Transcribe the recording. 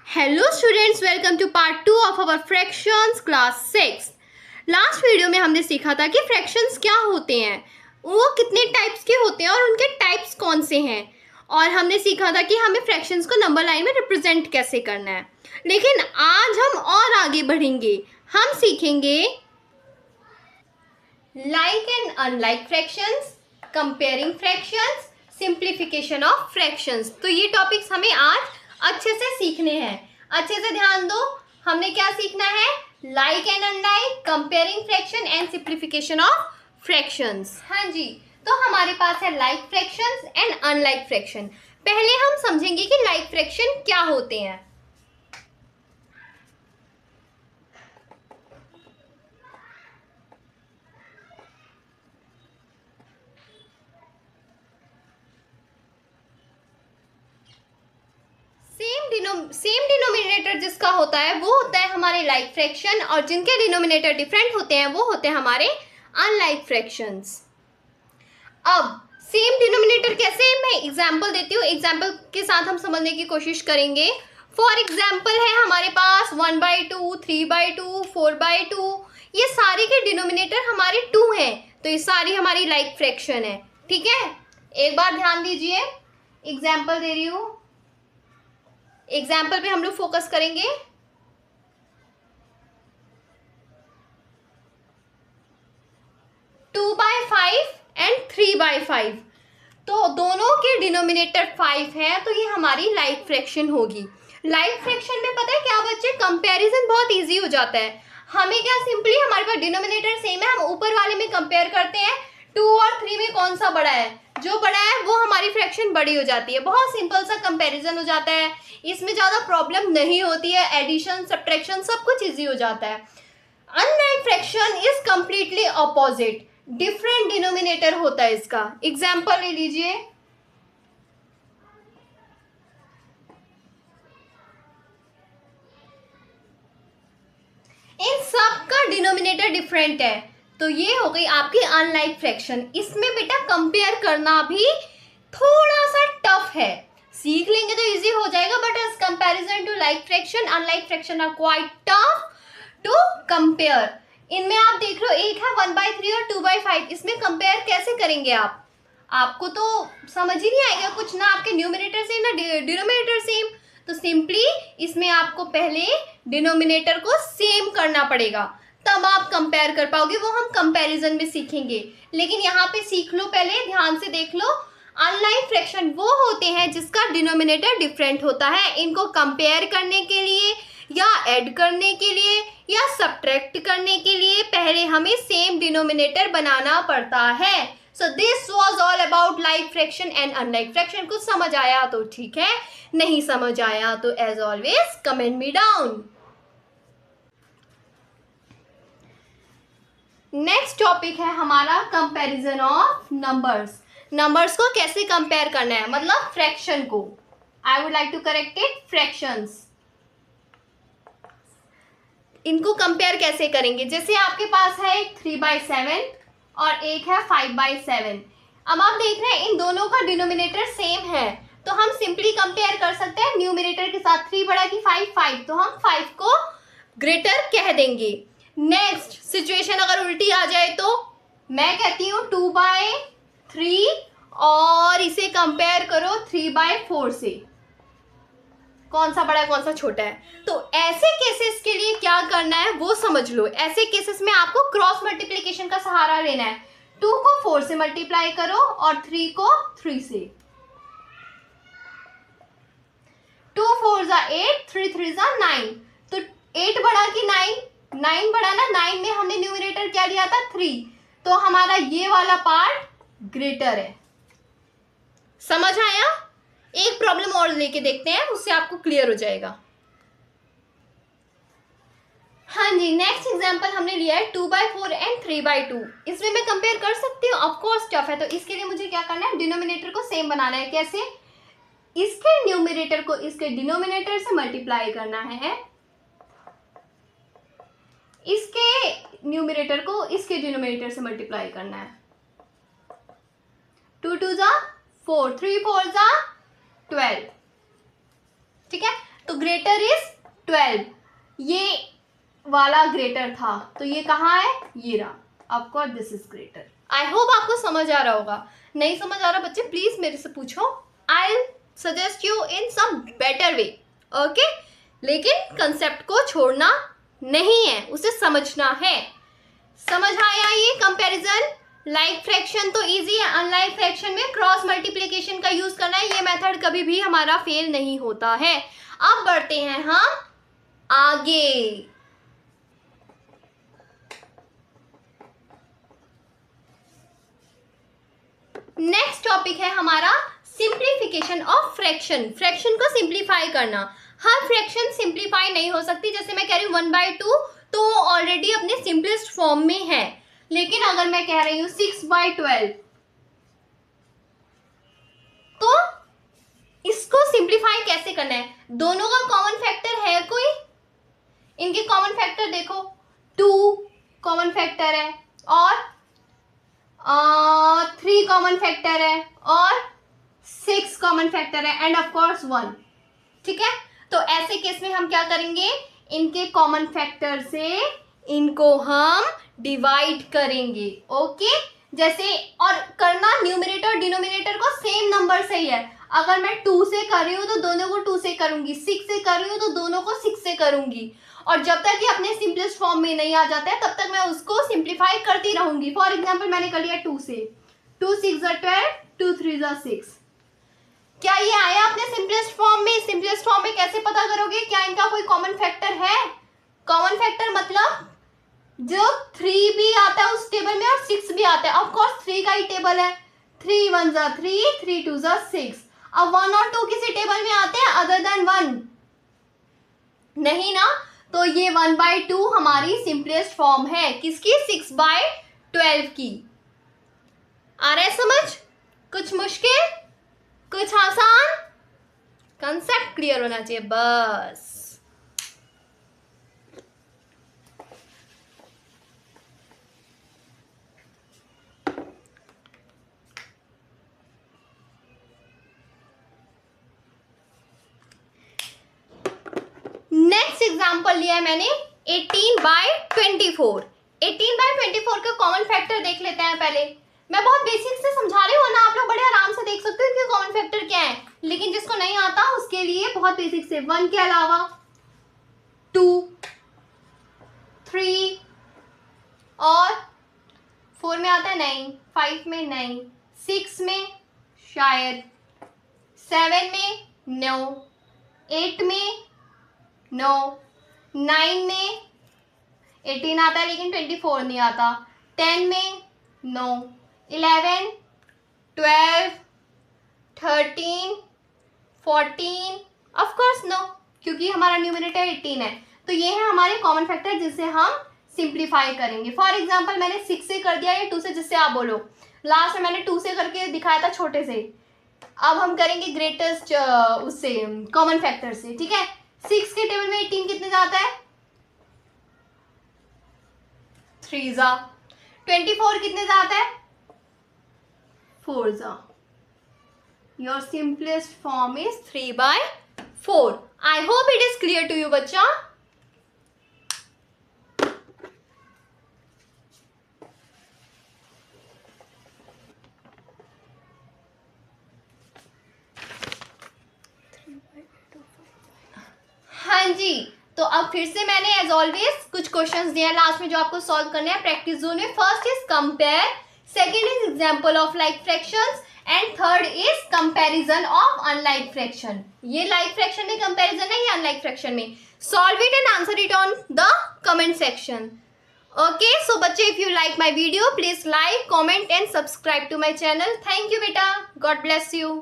Hello students, welcome to part 2 of our fractions class 6। Last video में हमने सीखा था कि फ्रैक्शंस क्या होते हैं, वो कितने टाइप्स के होते हैं और उनके टाइप्स कौन से हैं। और हमने सीखा था कि हमें फ्रैक्शंस को नंबर लाइन में रिप्रेजेंट कैसे करना है। लेकिन आज हम और आगे बढ़ेंगे, हम सीखेंगे like and unlike fractions, comparing fractions, simplification of fractions. तो ये टॉपिक्स हमें आज अच्छे से सीखने हैं। अच्छे से ध्यान दो, हमने क्या सीखना है? Like and unlike, comparing fraction and simplification of fractions. हाँ जी, तो हमारे पास है like fractions and unlike fraction. पहले हम समझेंगे कि लाइक फ्रैक्शन क्या होते हैं। सेम डिनोमिनेटर जिसका होता है वो होता है हमारे लाइक फ्रैक्शन, और जिनके डिनोमिनेटर डिफरेंट होते हैं वो होते हैं हमारे अनलाइक फ्रैक्शंस। अब सेम डिनोमिनेटर कैसे, मैं एग्जांपल देती हूँ, एग्जांपल के साथ हम समझने की कोशिश करेंगे। फॉर एग्जांपल है हमारे पास 1/2, 3/2, 4/2, ये सारे के डिनोमिनेटर हमारे 2 हैं, तो ये सारी हमारी लाइक फ्रैक्शन है। ठीक है, एक बार ध्यान दीजिए, एग्जाम्पल दे रही हूँ, एग्जाम्पल पे हम लोग फोकस करेंगे। 2/5 एंड 3/5, तो दोनों के डिनोमिनेटर 5 है, तो ये हमारी लाइक फ्रैक्शन होगी। लाइक फ्रैक्शन में पता है क्या बच्चे, कंपैरिजन बहुत इजी हो जाता है। हमें क्या, सिंपली हमारे पास डिनोमिनेटर सेम है, हम ऊपर वाले में कंपेयर करते हैं 2 और 3 में कौन सा बड़ा है, जो बड़ा है वो हमारी फ्रैक्शन बड़ी हो जाती है। बहुत सिंपल सा कंपैरिजन हो जाता है, इसमें ज़्यादा प्रॉब्लम नहीं होती है, एडिशन सब्ट्रैक्शन सब कुछ ईजी हो जाता है। Unlike fraction is completely opposite, different denominator होता है इसका। एग्जाम्पल ले लीजिए, इन सब का डिनोमिनेटर डिफरेंट है, तो ये हो गई आपकी अनलाइक फ्रैक्शन। इसमें बेटा कंपेयर करना भी थोड़ा सा टफ है, सीख लेंगे तो इजी हो जाएगा, but as comparison to like fraction, unlike fraction are quite tough to compare. इनमें आप देख लो, एक है 1/3 और 2/5, इसमें कंपेयर कैसे करेंगे आप? आपको तो समझ ही नहीं आएगा कुछ, ना आपके न्यूमरेटर सेम ना डिनोमिनेटर सेम। तो सिंपली इसमें आपको पहले डिनोमिनेटर को सेम करना पड़ेगा, तब आप कंपेयर कर पाओगे, वो हम कंपैरिजन में सीखेंगे। लेकिन यहाँ पे सीख लो, पहले ध्यान से देख लो, अनलाइक फ्रैक्शन वो होते हैं जिसका डिनोमिनेटर डिफरेंट होता है। इनको कंपेयर करने के लिए या ऐड करने के लिए या सब्ट्रैक्ट करने के लिए पहले हमें सेम डिनोमिनेटर बनाना पड़ता है। So this was all about like fraction and unlike fraction. कुछ समझ आया तो ठीक है, नहीं समझ आया तो as always comment me down. Next topic है हमारा कंपैरिजन ऑफ नंबर्स। नंबर्स को कैसे कंपेयर करना है, मतलब फ्रैक्शन को। I would like to correct it, fractions. इनको कंपेयर कैसे करेंगे? जैसे आपके पास है एक 3/7 और एक है 5/7। अब आप देख रहे हैं इन दोनों का डिनोमिनेटर सेम है, तो हम सिंपली कंपेयर कर सकते हैं न्यूमरेटर के साथ। 3 बड़ा कि 5, तो हम 5 को ग्रेटर कह देंगे। नेक्स्ट सिचुएशन अगर उल्टी आ जाए तो मैं कहती हूँ 2/3 और इसे कंपेयर करो 3/4 से, कौन सा बड़ा है कौन सा छोटा है। तो ऐसे केसेस के लिए क्या करना है वो समझ लो। ऐसे केसेस में आपको क्रॉस मल्टीप्लिकेशन का सहारा लेना है। 2 को 4 से मल्टीप्लाई करो और 3 को 3 से। 2 4 जा 8, 3 3 जा 9, तो 8 बड़ा कि 9? 9 बड़ा ना, 9 में हमने न्यूमरेटर क्या लिया था 3, तो हमारा ये वाला पार्ट ग्रेटर है। समझ आया? एक प्रॉब्लम और लेके देखते हैं, उससे आपको क्लियर हो जाएगा। हाँ जी, नेक्स्ट एग्जांपल हमने लिया है 2/4 एंड 3/2। इसमें मैं कंपेयर कर सकती हूँ? ऑफ कोर्स टफ है, तो इसके लिए मुझे क्या करना है, डिनोमिनेटर को सेम बनाना है। कैसे? इसके न्यूमरेटर को इसके डिनोमिनेटर से मल्टीप्लाई करना है, इसके न्यूमरेटर को इसके डिनोमिनेटर से मल्टीप्लाई करना है। 2 2 जा 4, 3 4 जा 12। ठीक है, तो ग्रेटर इज 12, ये वाला ग्रेटर था, तो ये कहाँ है, ये रहा। Of course this is greater. I hope आपको समझ आ रहा होगा। नहीं समझ आ रहा बच्चे प्लीज मेरे से पूछो, I suggest you in some better way, okay. लेकिन कंसेप्ट को छोड़ना नहीं है, उसे समझना है। समझ आया ये कंपैरिजन? लाइक फ्रैक्शन तो इजी है, अनलाइक फ्रैक्शन में क्रॉस मल्टीप्लिकेशन का यूज करना है। ये मेथड कभी भी हमारा फेल नहीं होता है। अब बढ़ते हैं हम आगे। नेक्स्ट टॉपिक है हमारा सिंप्लीफिकेशन ऑफ फ्रैक्शन। फ्रैक्शन को सिंप्लीफाई करना। हर फ्रैक्शन सिंप्लीफाई नहीं हो सकती। जैसे मैं कह रही हूँ 1/2, तो वो ऑलरेडी अपने सिंपलेस्ट फॉर्म में है। लेकिन अगर मैं कह रही हूँ 6/12, तो इसको सिंप्लीफाई कैसे करना है? दोनों का कॉमन फैक्टर है कोई? इनके कॉमन फैक्टर देखो, 2 कॉमन फैक्टर है और 3 कॉमन फैक्टर है और 6 कॉमन फैक्टर है एंड ऑफ कोर्स 1। ठीक है, तो ऐसे केस में हम क्या करेंगे, इनके कॉमन फैक्टर से इनको हम डिवाइड करेंगे। ओके, जैसे और करना न्यूमरेटर और डिनोमिनेटर को सेम नंबर से ही है। अगर मैं 2 से कर रही हूँ तो दोनों को 2 से करूंगी, 6 से कर रही हूँ तो दोनों को 6 से करूंगी। और जब तक ये अपने सिंपलेस्ट फॉर्म में नहीं आ जाता है तब तक मैं उसको सिंप्लीफाई करती रहूंगी। फॉर एग्जाम्पल मैंने कर लिया 2 से, 2 6 12, 2 3 6। क्या ये आया अपने सिंपलेस्ट फॉर्म में? सिंपलेस्ट फॉर्म में कैसे पता करोगे क्या इनका कोई कॉमन फैक्टर है? कॉमन फैक्टर मतलब जो 3 भी आता है उस टेबल में और 6 भी आता है। ऑफ कोर्स 3 का ही टेबल है, 3 1 3, 3 2 6। अब 1 और 2 किसी टेबल में आते हैं अदर देन 1? नहीं ना, तो ये 1/2 हमारी सिंपलेस्ट फॉर्म है किसकी? 6/12 की। आ रहा है समझ? कुछ मुश्किल, कुछ आसान, कंसेप्ट क्लियर होना चाहिए बस। नेक्स्ट एग्जांपल लिया है मैंने 18/24। 18/24 का कॉमन फैक्टर देख लेते हैं पहले। मैं बहुत बेसिक से समझा रही हूँ ना, आप लोग बड़े आराम से देख सकते हो कि कॉमन फैक्टर क्या है। लेकिन जिसको नहीं आता उसके लिए बहुत बेसिक से 1 के अलावा 2, 3 और 4 में आता है नहीं, 5 में नहीं, 6 में शायद, 7 में नो, 8 में नो, 9 में 18 आता है लेकिन 24 नहीं आता, 10 में नो, 11, 12, 13, 14 ऑफ कोर्स नो, क्योंकि हमारा न्यूमरेटर 18 है। तो ये है हमारे कॉमन फैक्टर जिससे हम सिंप्लीफाई करेंगे। फॉर एग्जांपल मैंने 6 से कर दिया, ये 2 से, जिससे आप बोलो। लास्ट में मैंने 2 से करके दिखाया था छोटे से। अब हम करेंगे ग्रेटेस्ट उससे, कॉमन फैक्टर से। ठीक है, 6 के टेबल में 18 कितने जाता है? 3 जा। 24 कितने जाता है? 4 जा। Your simplest form is 3/4। I hope it is clear to you बच्चा। हाँ जी, तो अब फिर से मैंने एज ऑलवेज कुछ क्वेश्चंस दिए हैं लास्ट में जो आपको सॉल्व करने हैं प्रैक्टिस जोन में। First is compare, second is example of like fractions and third is comparison of unlike fraction. ये लाइक फ्रैक्शन में कंपैरिजन है, ये अनलाइक फ्रैक्शन में। Solve it and answer it on the comment section. Okay, so बच्चे if you like my video please like, comment and subscribe to my channel. Thank you बेटा, God bless you.